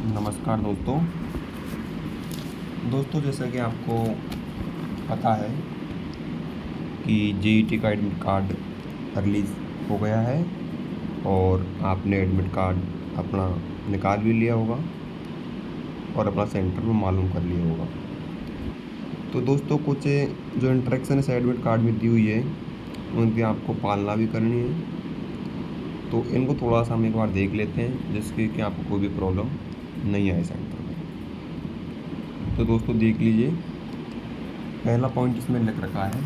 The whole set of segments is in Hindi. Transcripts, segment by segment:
नमस्कार दोस्तों। जैसा कि आपको पता है कि जेईटी का एडमिट कार्ड रिलीज़ हो गया है और आपने एडमिट कार्ड अपना निकाल भी लिया होगा और अपना सेंटर में मालूम कर लिया होगा। तो दोस्तों, कुछ जो इंस्ट्रक्शन इस एडमिट कार्ड में दी हुई है उनकी आपको पालना भी करनी है। तो इनको थोड़ा सा हम एक बार देख लेते हैं जिसके कि आपको कोई भी प्रॉब्लम नहीं आए सेंटर में। तो दोस्तों देख लीजिए, पहला पॉइंट इसमें लिख रखा है,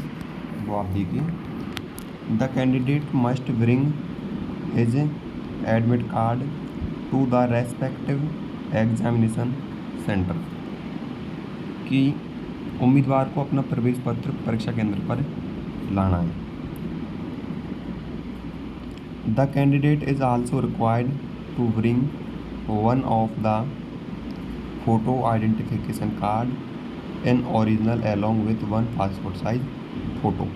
वो आप देखिए। The candidate must bring his admit card to the respective examination centre, कि उम्मीदवार को अपना प्रवेश पत्र परीक्षा केंद्र पर लाना है। The candidate is also required to bring one of the photo identification card in original along with one passport size photo.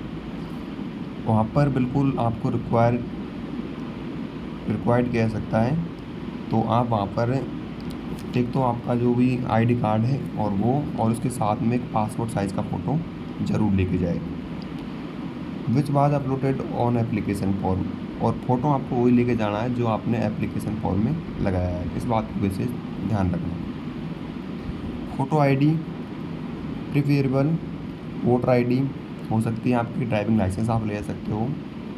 वहाँ पर बिल्कुल आपको रिक्वायर्ड किया जा सकता है। तो आप वहाँ पर एक तो आपका जो भी आईडी कार्ड है और उसके साथ में एक पासपोर्ट साइज़ का फ़ोटो ज़रूर लेके जाए, which was uploaded on application form. और फ़ोटो आपको वही लेके जाना है जो आपने एप्लीकेशन फॉर्म में लगाया है। इस बात को विशेष ध्यान रखना। Photo ID preferable voter ID हो सकती है आपकी, ड्राइविंग लाइसेंस आप ले सकते हो,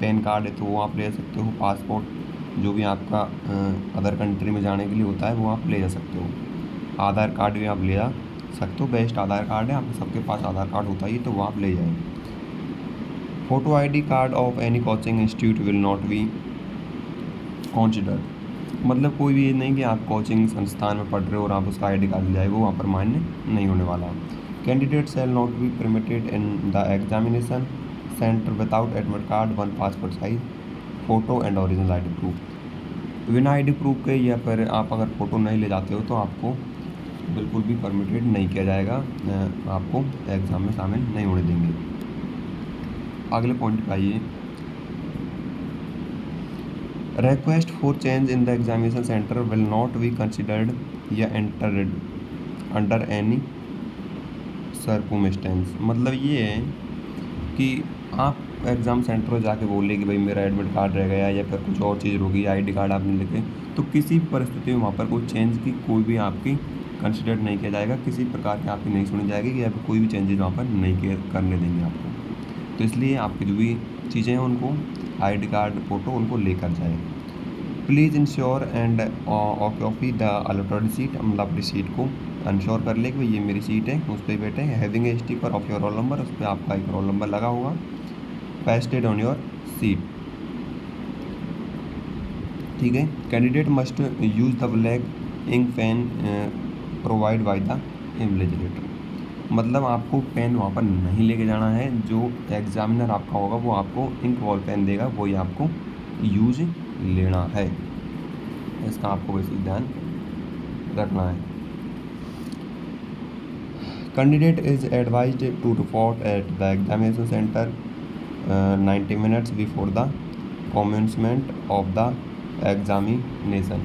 पैन कार्ड है तो वो आप ले सकते हो, पासपोर्ट जो भी आपका अदर कंट्री में जाने के लिए होता है वो आप ले जा सकते हो, आधार कार्ड भी आप ले जा सकते हो। बेस्ट आधार कार्ड है, आपके सबके पास आधार कार्ड होता ही तो वो आप ले जाएँ। Photo ID card of any coaching institute will not be considered. मतलब कोई भी ये नहीं कि आप कोचिंग संस्थान में पढ़ रहे हो और आप उसका आईडी कार्ड ले जाए, वो वहाँ पर मान्य नहीं होने वाला। Candidate shall not be permitted in the examination centre without admit card, one passport size photo and original ID proof. बिना आईडी प्रूफ के या फिर आप अगर फ़ोटो नहीं ले जाते हो तो आपको बिल्कुल भी परमिटेड नहीं किया जाएगा, आपको एग्ज़ाम में शामिल नहीं होने देंगे। अगले पॉइंट पे आइए। Request for change in the examination centre will not be considered या एंटर्ड अंडर एनी सर्कुमस्टेंस। मतलब ये है कि आप एग्ज़ाम सेंटर में जाके बोले कि भाई मेरा एडमिट कार्ड रह गया या फिर कुछ और चीज़ होगी, आईडी कार्ड आपने लिखे, तो किसी परिस्थिति में वहाँ पर कोई चेंज की कोई भी आपकी कंसिडर नहीं किया जाएगा, किसी प्रकार की आपकी नहीं सुनी जाएगी या फिर कोई भी चेंजेस वहाँ पर नहीं करने देंगे आपको। तो इसलिए आपकी जो भी चीज़ें हैं उनको आईडी कार्ड फ़ोटो उनको लेकर जाए। Please ensure and occupy the allotted seat. मतलब अपनी सीट को इंश्योर कर ले कि भाई ये मेरी सीट है, उस पर बैठे। Having a sticker of your roll number, उस पर आपका एक रोल नंबर लगा होगा, पेस्टेड ऑन योर सीट। ठीक है। Candidate must use the black ink pen provide by the invigilator. मतलब आपको पेन वहाँ पर नहीं लेके जाना है, जो एग्जामिनर आपका होगा वो आपको इंक वॉल पेन देगा, वही आपको यूज लेना है। इसका आपको वैसे ध्यान रखना है। Candidate is advised to report at the examination centre 90 minutes before the commencement of the examination.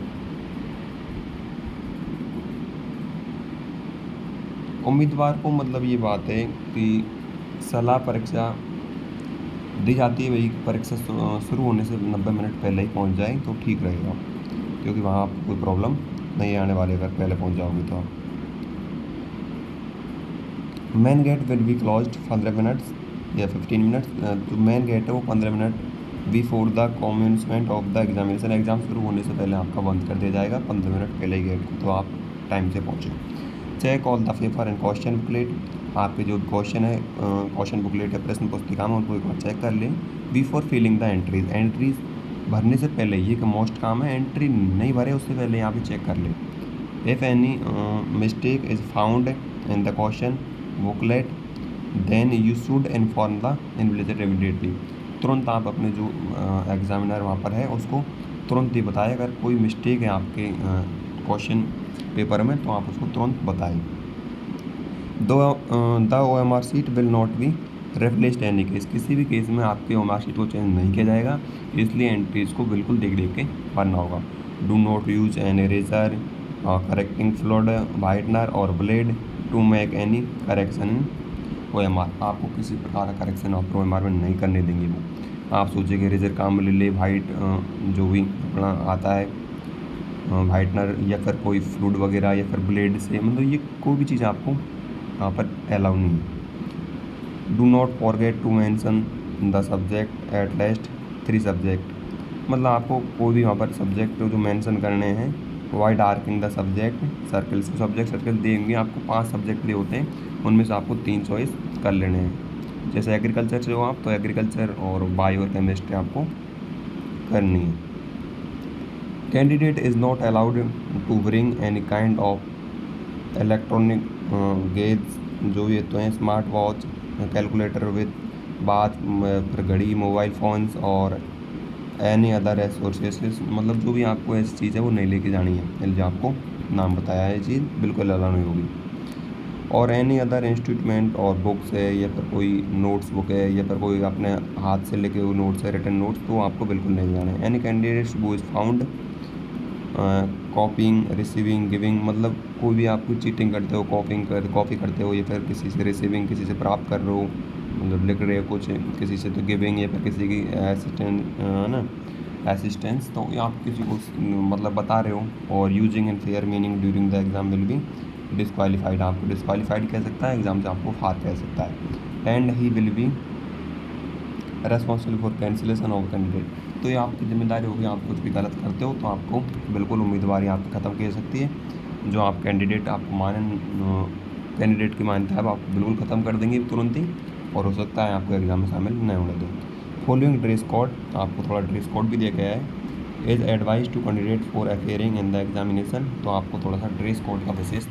उम्मीदवार को मतलब ये बात है कि सलाह परीक्षा दी जाती है, वही परीक्षा शुरू होने से 90 मिनट पहले ही पहुंच जाए तो ठीक रहेगा, क्योंकि वहाँ आपको कोई प्रॉब्लम नहीं आने वाली अगर पहले पहुंच जाओगे तो। आप main gate will be closed 15 minutes या 15 मिनट्स। जो मेन गेट है वो 15 minute before the commencement of the examination. Exam शुरू होने से पहले आपका बंद कर दिया जाएगा 15 मिनट पहले ही गेट को, तो आप टाइम से पहुँचें। Check all the paper and question booklet. आपके जो क्वेश्चन है, क्वेश्चन बुकलेट है, प्रश्न पुस्तिका में, उनको एक बार चेक कर लें। बिफोर फिलिंग द एंट्रीज भरने से पहले, ये मोस्ट काम है, एंट्री नहीं भरे उससे पहले यहाँ पे चेक कर लें। If any mistake is found in the question booklet then you should inform the invigilator immediately. तुरंत आप अपने जो एग्जामिनर वहाँ पर है उसको तुरंत ही बताएं अगर कोई मिस्टेक है आपके क्वेश्चन पेपर में, तो आप उसको तुरंत बताएं। The OMR seat will not be replaced any case. किसी भी केस में आपके OMR सीट को चेंज नहीं किया जाएगा, इसलिए एंट्रीज को बिल्कुल देख देख के भरना होगा। Do not use an eraser correcting fluid, whitener और blade to make any correction in OMR। आपको किसी प्रकार का करेक्शन आप OMR में नहीं करने देंगे वो। आप सोचेंगे रेजर काम ले ले वाइट जो भी अपना आता है वाइटनर या फिर कोई फ्लूइड वगैरह या फिर ब्लेड से, मतलब ये कोई भी चीज़ आपको यहाँ पर अलाउ नहीं है। Do not forget to mention the subject at last 3 subject, मतलब आपको कोई भी वहाँ पर सब्जेक्ट जो मेंशन करने हैं while darking the subject circles, subject circle देंगे आपको 5 सब्जेक्ट दिए होते हैं, उनमें से आपको 3 चॉइस कर लेने हैं। जैसे एग्रीकल्चर से हो आप तो एग्रीकल्चर और बायो और केमिस्ट्री आपको करनी है। Candidate is not allowed to bring any kind of electronic gadgets, जो भी तो हैं स्मार्ट वॉच, कैलकुलेटर विद बात, फिर घड़ी, मोबाइल फ़ोन्स और एनी अदर रिसोर्सेज, मतलब जो भी आपको ऐसी चीज़ है वो नहीं लेके जानी है। जो आपको नाम बताया है चीज़ बिल्कुल अलाउ नहीं होगी। और एनी अदर इंस्ट्रूमेंट और बुक्स है या फिर कोई नोट्स बुक है या फिर कोई अपने हाथ से लिखे हुए नोट्स है, रिटन नोट्स, तो आपको बिल्कुल नहीं जाना है। Any candidates who is found कॉपिंग, receiving, giving, मतलब कोई भी आप कुछ चीटिंग करते हो, कॉपी करते हो या फिर किसी से रिसीविंग, किसी से प्राप्त कर रहे हो, मतलब लिख रहे हो कुछ किसी से, तो गिविंग या फिर किसी की असिस्टेंस, तो आप किसी को मतलब बता रहे हो। और using and fair meaning during the exam will be disqualified, आपको डिस्क्वालीफाइड कह सकता है, एग्जाम से आपको फार कह सकता है। And he will be responsible for cancellation of candidate, तो ये आपकी जिम्मेदारी होगी। आप कुछ भी गलत करते हो तो आपको बिल्कुल उम्मीदवारी आपकी ख़त्म की जा सकती है। जो आप कैंडिडेट आपको कैंडिडेट की मान्यता है आप बिल्कुल ख़त्म कर देंगे तुरंत ही, और हो सकता है आपको एग्ज़ाम में शामिल नहीं होने दें। फॉलोइंग ड्रेस कोड, आपको थोड़ा ड्रेस कोड भी दिया गया है। As advise to candidate for appearing in the examination, तो आपको थोड़ा सा ड्रेस कोड का विशेष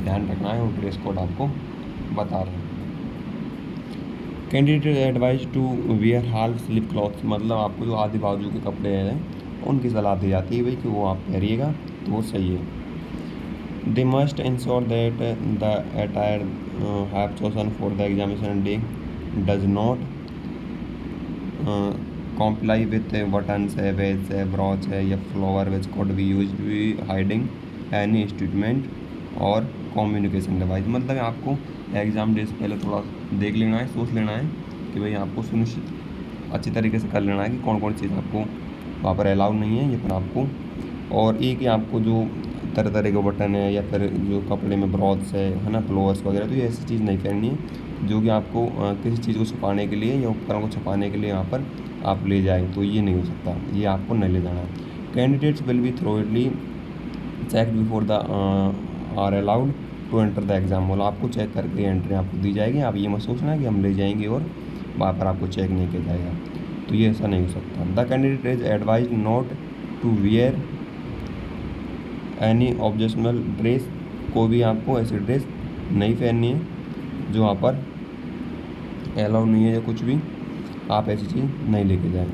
ध्यान रखना है, और ड्रेस कोड आपको बता रहे हैं। Candidate advise to wear half sleeve clothes, मतलब आपको जो आधे बाजू के कपड़े हैं उनकी सलाह दी जाती है भाई कि वो आप पहनिएगा तो वो सही है। They must ensure that the attire have chosen for the examination day does not comply with buttons है, वेज है, ब्रॉच है या flower which could be use be hiding any instrument और कम्युनिकेशन डिवाइस, मतलब आपको एग्ज़ाम डे से पहले थोड़ा देख लेना है, सोच लेना है कि भाई आपको सुनिश्चित अच्छी तरीके से कर लेना है कि कौन कौन सी चीज़ आपको वहाँ पर अलाउ नहीं है या फिर आपको, और एक ही आपको जो तरह तरह के बटन है या फिर जो कपड़े में ब्रॉच है ना, फ्लोअर्स वगैरह, तो ये ऐसी चीज़ नहीं पहननी है जो कि आपको किसी चीज़ को छुपाने के लिए या उपकरण को छुपाने के लिए यहाँ पर आप ले जाएँ, तो ये नहीं हो सकता, ये आपको नहीं ले जाना है। Candidates will be thoroughly checked before the are allowed to enter the exam hall, आपको चेक करके एंट्री आपको दी जाएगी। आप ये मत सोचना कि हम ले जाएंगे और वहाँ पर आपको चेक नहीं किया जाएगा, तो ये ऐसा नहीं हो सकता। The candidate is advise not to wear any objectional dress, कोई भी आपको ऐसी ड्रेस नहीं पहननी है जो वहाँ पर अलाउ नहीं है, या कुछ भी आप ऐसी चीज़ नहीं लेके जाएँ।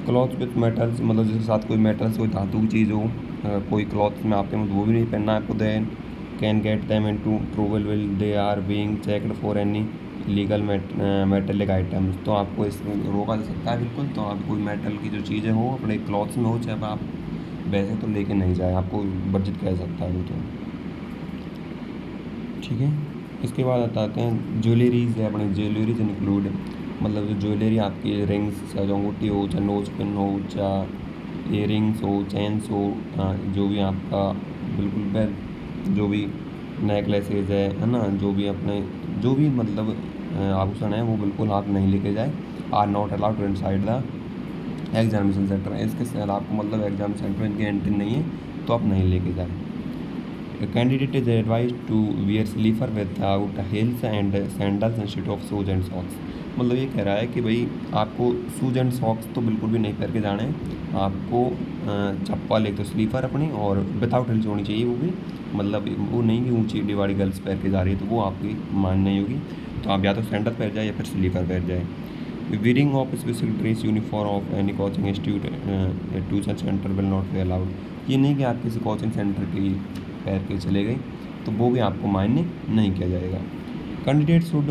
क्लॉथ विथ मेटल्स, मतलब जिसके साथ कोई मेटल्स, कोई धातु की चीज़ हो, कोई क्लॉथ में आपके वो भी नहीं पहनना है आपको। Then can get them into trouble will they are being checked for any legal metallic items, तो आपको इसमें रोका जा सकता है बिल्कुल। तो आप कोई मेटल की जो चीज़ें हो अपने क्लॉथ्स में हो, चाहे आप वैसे तो लेके नहीं जाए, आपको वर्जित किया जा सकता है वो तो, ठीक है। इसके बाद आते हैं ज्वेलरीज है, अपने ज्वेलरीज इंक्लूड, मतलब जो ज्वेलरी आपकी रिंग्स, चाहे अंगूठी हो, चाहे नोज पिन हो, चाहे इयरिंग्स हो, चेन्स हो, जो भी आपका बिल्कुल जो भी नेकलेसेज है ना, जो भी अपने जो भी मतलब आभूषण है वो बिल्कुल आप नहीं लेके जाए। Are not allowed to inside the examination centre, इसके साथ आपको मतलब एग्जाम सेंटर में इनकी एंट्री नहीं है तो आप नहीं लेके जाए। Candidate is advise to wear slipper without heels and sandals instead of shoes and socks, मतलब ये कह रहा है कि भाई आपको शूज एंड सॉक्स तो बिल्कुल भी नहीं पहन के जाना है, आपको चप्पल एक तो स्लीपर अपनी और विदाउट हील्स होनी चाहिए, वो भी मतलब वो नहीं कि ऊँची डिवाड़ी गर्ल्स पहन के जा रही है तो वो आपकी मान नहीं होगी, तो आप या तो सैंडल पहन जाए या फिर स्लीपर पहन जाए। Wearing of special dress uniform of any coaching institute tuition centre will not be allowed, ये नहीं कि आप किसी कोचिंग सेंटर की पैर के चले गए तो वो भी आपको मान्य नहीं किया जाएगा। Candidate should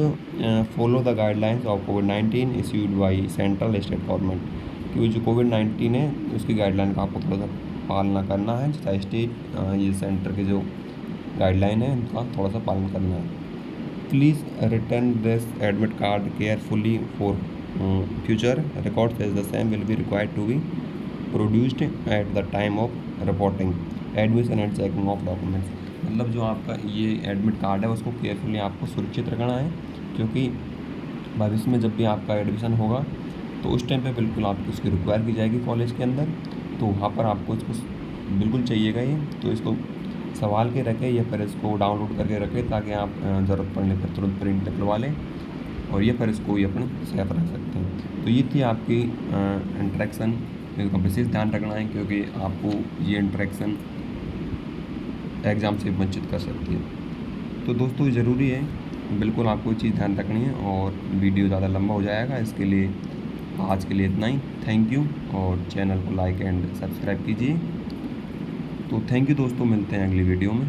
follow the guidelines of covid issued by central state government, क्योंकि जो कोविड-19 है उसकी गाइडलाइन का आपको थोड़ा सा पालना करना है, तथा स्टेट ये सेंटर के जो गाइडलाइन है उनका थोड़ा सा पालन करना है। Please return this admit card carefully for future records as the same will be required to be produced at the time of reporting admission and checking of documents. मतलब जो आपका ये एडमिट कार्ड है उसको केयरफुली आपको सुरक्षित रखना है, क्योंकि भविष्य में जब भी आपका एडमिशन होगा तो उस टाइम पे बिल्कुल आपको इसकी रिक्वायर की जाएगी कॉलेज के अंदर, तो वहाँ पर आपको इसको बिल्कुल चाहिएगा ये। तो इसको संभाल के रखें या फिर इसको डाउनलोड करके रखें, ताकि आप ज़रूरत पड़ने पर तुरंत प्रिंट निकलवा लें और ये फिर इसको ये अपने साथ रख सकते हैं। तो ये थी आपकी इंट्रैक्शन, इसका विशेष ध्यान रखना है, क्योंकि आपको ये इंट्रैक्शन एग्ज़ाम से वंचित कर सकती है। तो दोस्तों ये ज़रूरी है, बिल्कुल आपको ये चीज़ ध्यान रखनी है। और वीडियो ज़्यादा लंबा हो जाएगा, इसके लिए आज के लिए इतना ही। थैंक यू, और चैनल को लाइक एंड सब्सक्राइब कीजिए। तो थैंक यू दोस्तों, मिलते हैं अगली वीडियो में।